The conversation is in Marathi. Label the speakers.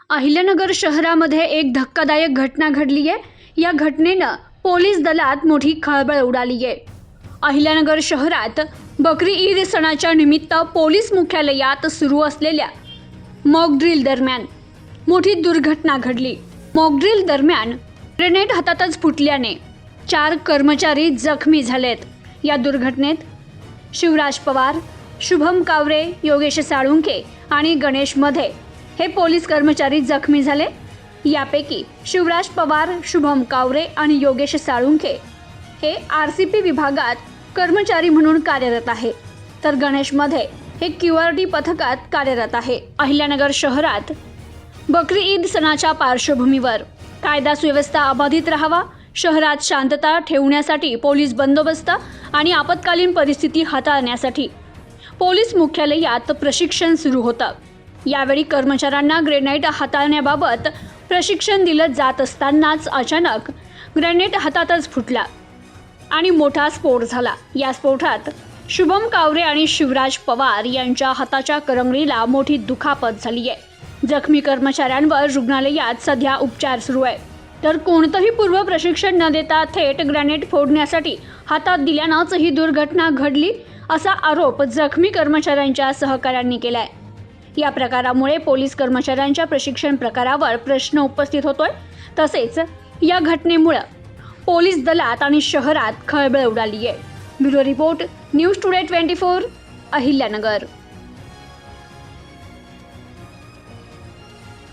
Speaker 1: अहिल्यानगर शहरामध्ये एक धक्कादायक घटना घडली आहे। या घटनेनं पोलीस दलात मोठी खळबळ उडाली आहे। अहिल्यानगर शहरात बकरी ईद सणाच्या निमित्त पोलीस मुख्यालयात सुरू असलेल्या मॉक ड्रिल दरम्यान मोठी दुर्घटना घडली। मॉक ड्रिल दरम्यान ग्रेनेड हातातच फुटल्याने 4 कर्मचारी जखमी झालेत। या दुर्घटनेत शिवराज पवार, शुभम कावरे, योगेश साळुंखे आणि गणेश मध्ये हे पोलीस कर्मचारी जखमी झाले। यापैकी शिवराज पवार, शुभम कावरे आणि योगेश साळुंखे हे आरसीपी विभागात कर्मचारी म्हणून कार्यरत आहे, तर गणेश मध्ये हे क्यूआरटी पथकात कार्यरत आहे। अहिल्यानगर शहरात बकरी ईद सणाच्या पार्श्वभूमीवर कायदा सुव्यवस्था अबाधित राहावा, शहरात शांतता ठेवण्यासाठी पोलीस बंदोबस्त आणि आपत्कालीन परिस्थिती हाताळण्यासाठी पोलीस मुख्यालयात प्रशिक्षण सुरू होतं। यावेळी कर्मचाऱ्यांना ग्रेनेड हाताळण्याबाबत प्रशिक्षण दिलं जात असतानाच अचानक ग्रेनेड हातातच फुटला आणि मोठा स्फोट झाला। या स्फोटात शुभम कावरे आणि शिवराज पवार यांच्या हाताच्या करंगळीला मोठी दुखापत झाली आहे। जखमी कर्मचाऱ्यांवर रुग्णालयात सध्या उपचार सुरू आहे, तर कोणतंही पूर्व प्रशिक्षण न देता थेट ग्रेनेड फोडण्यासाठी हातात दिल्यानंच ही दुर्घटना घडली असा आरोप जखमी कर्मचाऱ्यांच्या सहकाऱ्यांनी केलाय। या प्रकारामुळे पोलीस कर्मचाऱ्यांच्या प्रशिक्षण प्रकारावर प्रश्न उपस्थित होतोय। तसेच या घटनेमुळे पोलीस दलात आणि शहरात खळबळ उडाली आहे। Bureau report, news today 24, Ahilyanagar.